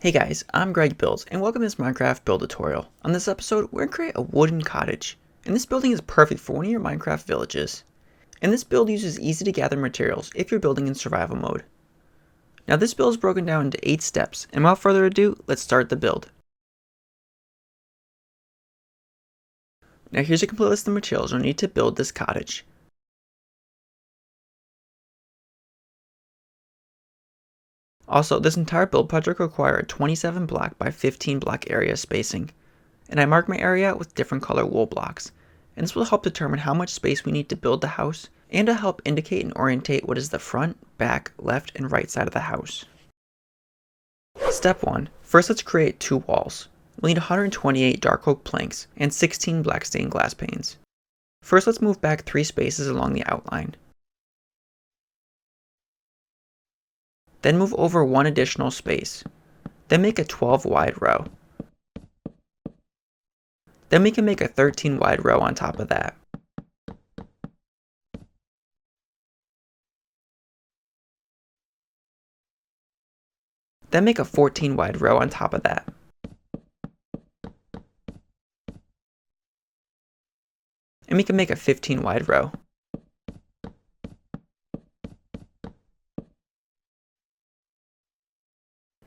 Hey guys, I'm Greg Builds, and welcome to this Minecraft build tutorial. On this episode, we're going to create a wooden cottage, and this building is perfect for one of your Minecraft villages. And this build uses easy to gather materials if you're building in survival mode. Now this build is broken down into 8 steps, and without further ado, let's start the build. Now here's a complete list of materials you'll need to build this cottage. Also, this entire build project requires a 27 block by 15 block area spacing, and I marked my area out with different color wool blocks, and this will help determine how much space we need to build the house, and to help indicate and orientate what is the front, back, left, and right side of the house. Step 1. First let's create 2 walls. We'll need 128 dark oak planks and 16 black stained glass panes. First let's move back 3 spaces along the outline. Then move over 1 additional space. Then make a 12 wide row. Then we can make a 13 wide row on top of that. Then make a 14 wide row on top of that. And we can make a 15 wide row.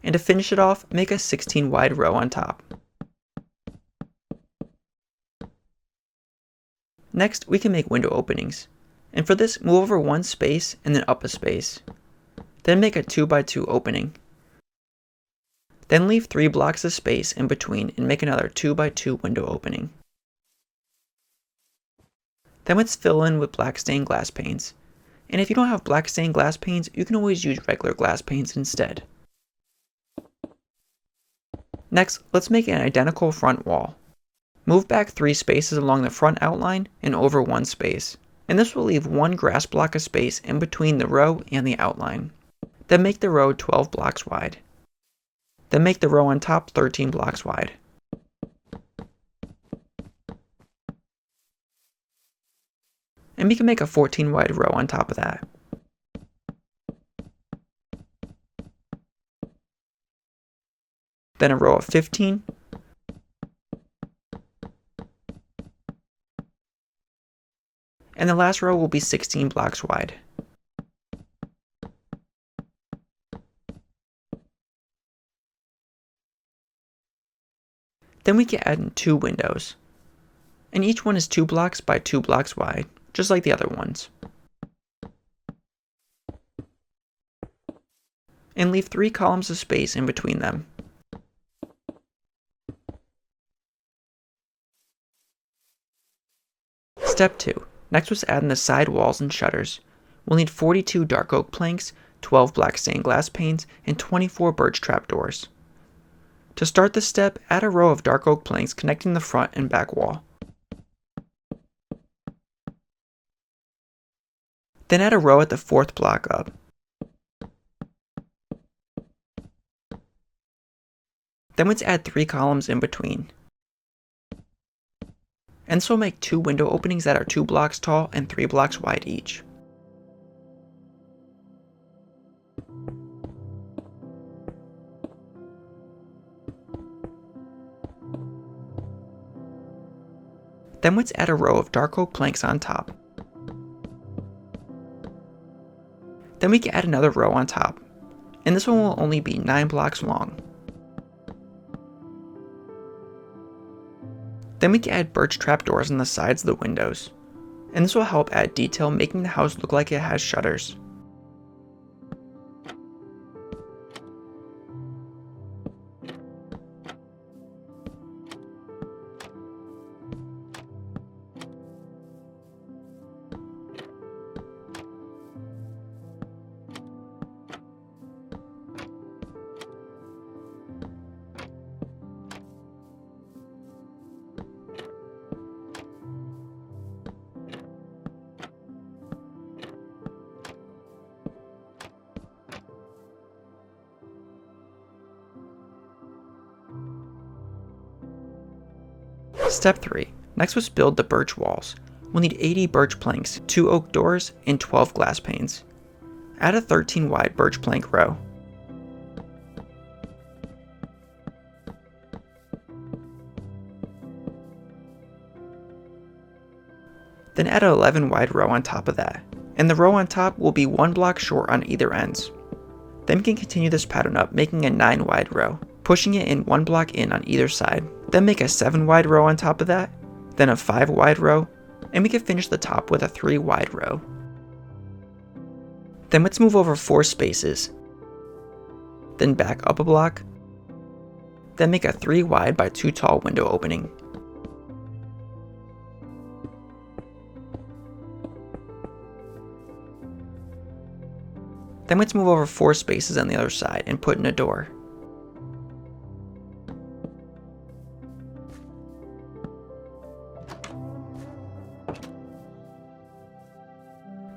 And to finish it off, make a 16 wide row on top. Next, we can make window openings. And for this, move over 1 space and then up a space. Then make a 2x2 opening. Then leave 3 blocks of space in between and make another 2x2 window opening. Then let's fill in with black stained glass panes. And if you don't have black stained glass panes, you can always use regular glass panes instead. Next, let's make an identical front wall. Move back 3 spaces along the front outline and over 1 space. And this will leave 1 grass block of space in between the row and the outline. Then make the row 12 blocks wide. Then make the row on top 13 blocks wide. And we can make a 14 wide row on top of that. Then a row of 15. And the last row will be 16 blocks wide. Then we can add in 2 windows. And each one is 2 blocks by 2 blocks wide, just like the other ones. And leave 3 columns of space in between them. Step 2. Next was add in the side walls and shutters. We'll need 42 dark oak planks, 12 black stained glass panes, and 24 birch trapdoors. To start this step, add a row of dark oak planks connecting the front and back wall. Then add a row at the 4th block up. Then let's add 3 columns in between. And this will make 2 window openings that are 2 blocks tall and 3 blocks wide each. Then let's add a row of dark oak planks on top. Then we can add another row on top, and this one will only be 9 blocks long. Then we can add birch trapdoors on the sides of the windows, and this will help add detail, making the house look like it has shutters. Step 3. Next was build the birch walls. We'll need 80 birch planks, 2 oak doors, and 12 glass panes. Add a 13 wide birch plank row. Then add an 11 wide row on top of that, and the row on top will be 1 block short on either ends. Then we can continue this pattern up, making a 9 wide row, pushing it in 1 block in on either side. Then make a 7 wide row on top of that, then a 5 wide row, and we can finish the top with a 3 wide row. Then let's move over 4 spaces, then back up a block, then make a 3 wide by 2 tall window opening. Then let's move over 4 spaces on the other side and put in a door.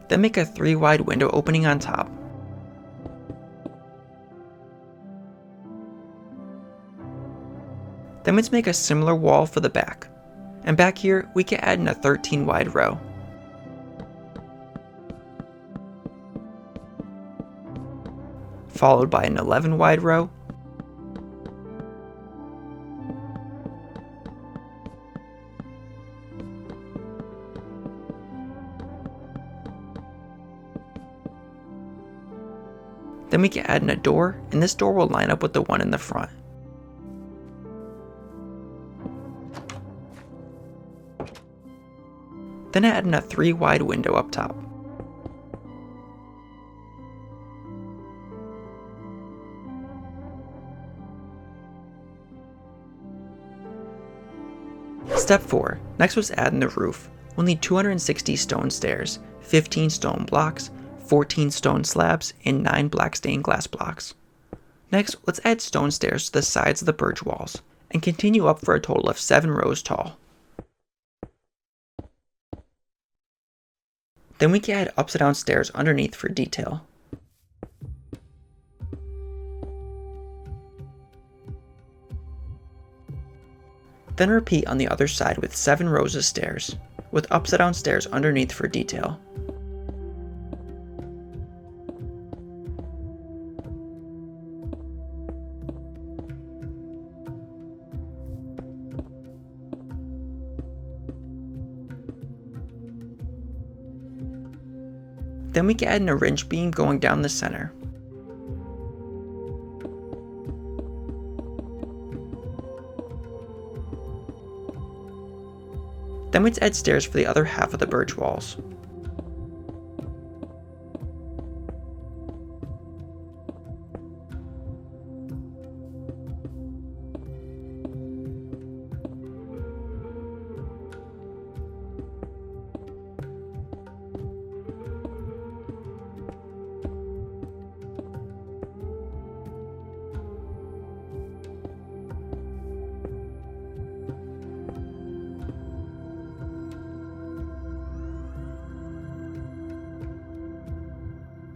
Then make a 3 wide window opening on top. Then let's make a similar wall for the back. And back here, we can add in a 13 wide row. Followed by an 11 wide row, then we can add in a door, and this door will line up with the one in the front. Then add in a 3 wide window up top. Step 4. Next was add in the roof. We'll need 260 stone stairs, 15 stone blocks, 14 stone slabs, and 9 black stained glass blocks. Next, let's add stone stairs to the sides of the birch walls, and continue up for a total of 7 rows tall. Then we can add upside down stairs underneath for detail. Then repeat on the other side with 7 rows of stairs, with upside down stairs underneath for detail. Then we can add an orange beam going down the center. Then let's add stairs for the other half of the birch walls.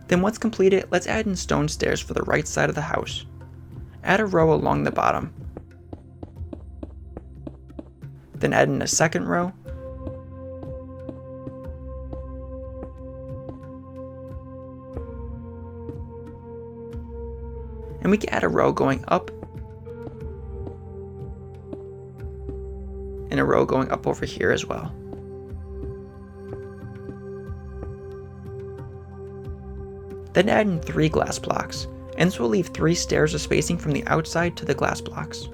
Then once completed, let's add in stone stairs for the right side of the house. Add a row along the bottom. Then add in a second row. And we can add a row going up and a row going up over here as well. Then add in 3 glass blocks, and this will leave 3 stairs of spacing from the outside to the glass blocks.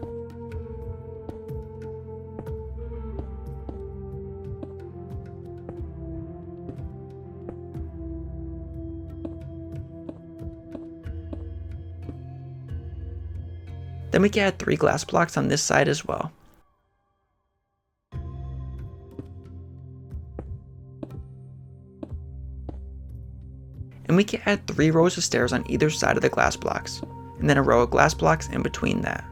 Then we can add 3 glass blocks on this side as well. And we can add 3 rows of stairs on either side of the glass blocks, and then a row of glass blocks in between that.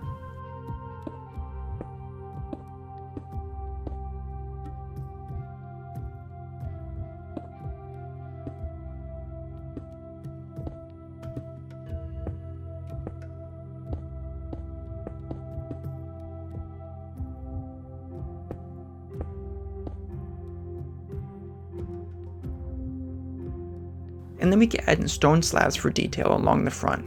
And then we can add in stone slabs for detail along the front.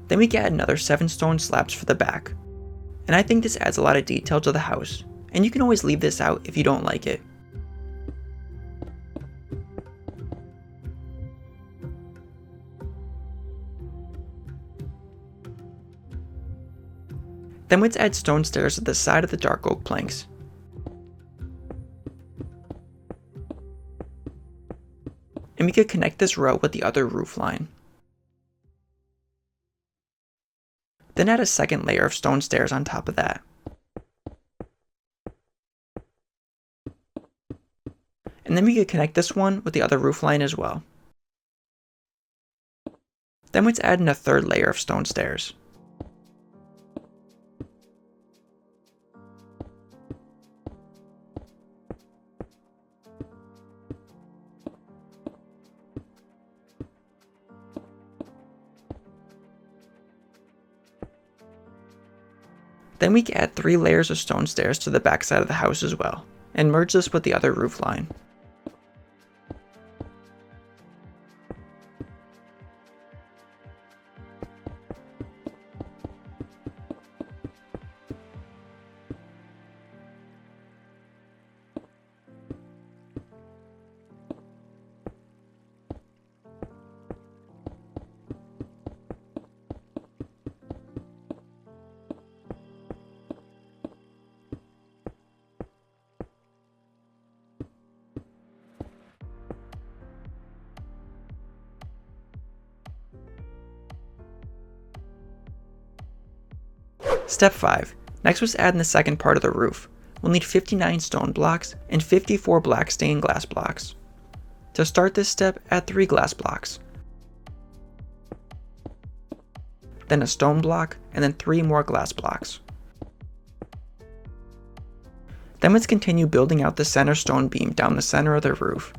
Then we can add another 7 stone slabs for the back. And I think this adds a lot of detail to the house, and you can always leave this out if you don't like it. Then let's add stone stairs to the side of the dark oak planks. And we could connect this row with the other roof line. Then add a second layer of stone stairs on top of that. And then we could connect this one with the other roof line as well. Then let's add in a third layer of stone stairs. Then we can add 3 layers of stone stairs to the back side of the house as well, and merge this with the other roof line. Step 5. Next was add in the second part of the roof. We'll need 59 stone blocks and 54 black stained glass blocks. To start this step, add 3 glass blocks, then a stone block, and then 3 more glass blocks. Then let's continue building out the center stone beam down the center of the roof.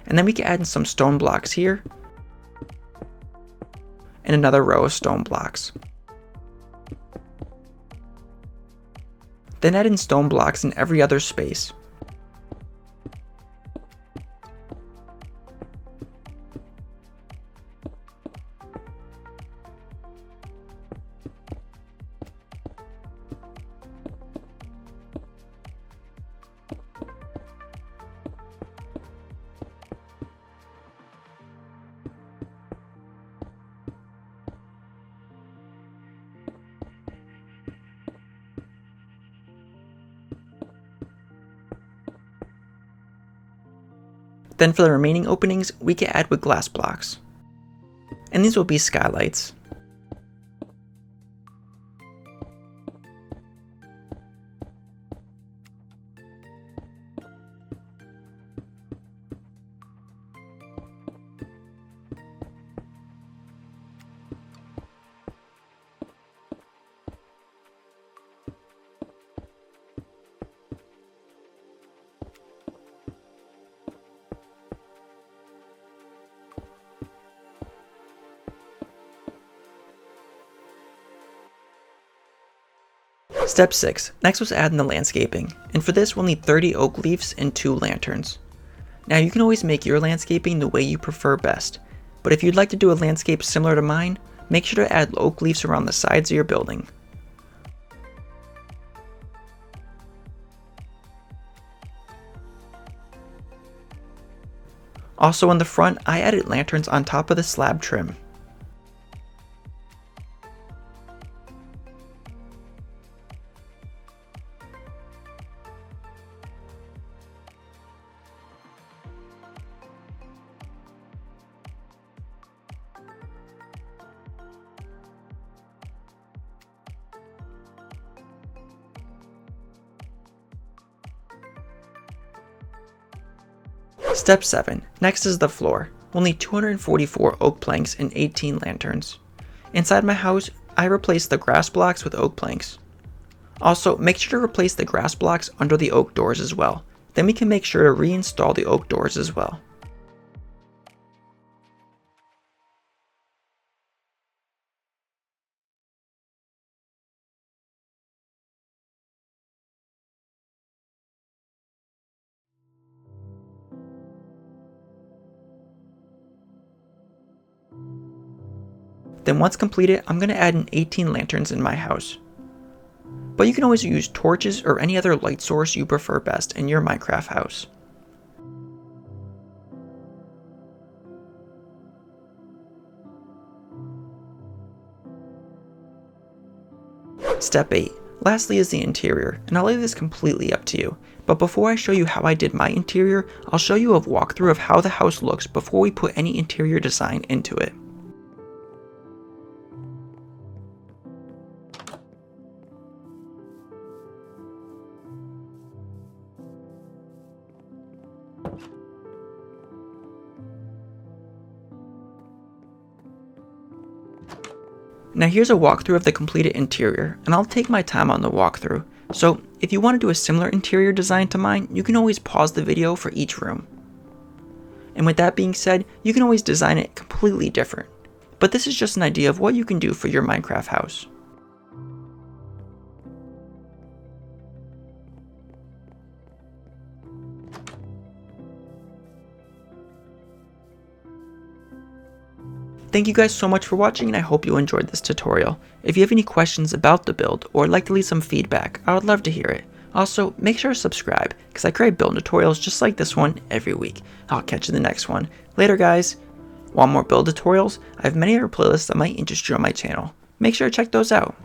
And then we can add in some stone blocks here, and another row of stone blocks. Then add in stone blocks in every other space. Then for the remaining openings, we can add with glass blocks. And these will be skylights. Step 6. Next was add in the landscaping, and for this we'll need 30 oak leaves and 2 lanterns. Now you can always make your landscaping the way you prefer best, but if you'd like to do a landscape similar to mine, make sure to add oak leaves around the sides of your building. Also in the front, I added lanterns on top of the slab trim. Step 7. Next is the floor. We'll need 244 oak planks and 18 lanterns. Inside my house, I replaced the grass blocks with oak planks. Also, make sure to replace the grass blocks under the oak doors as well. Then we can make sure to reinstall the oak doors as well. Then once completed, I'm going to add in 18 lanterns in my house. But you can always use torches or any other light source you prefer best in your Minecraft house. Step 8. Lastly is the interior, and I'll leave this completely up to you. But before I show you how I did my interior, I'll show you a walkthrough of how the house looks before we put any interior design into it. Now here's a walkthrough of the completed interior, and I'll take my time on the walkthrough. So if you want to do a similar interior design to mine, you can always pause the video for each room. And with that being said, you can always design it completely different. But this is just an idea of what you can do for your Minecraft house. Thank you guys so much for watching, and I hope you enjoyed this tutorial. If you have any questions about the build or would like to leave some feedback, I would love to hear it. Also, make sure to subscribe, because I create build tutorials just like this one every week. I'll catch you in the next one. Later guys! Want more build tutorials? I have many other playlists that might interest you on my channel. Make sure to check those out.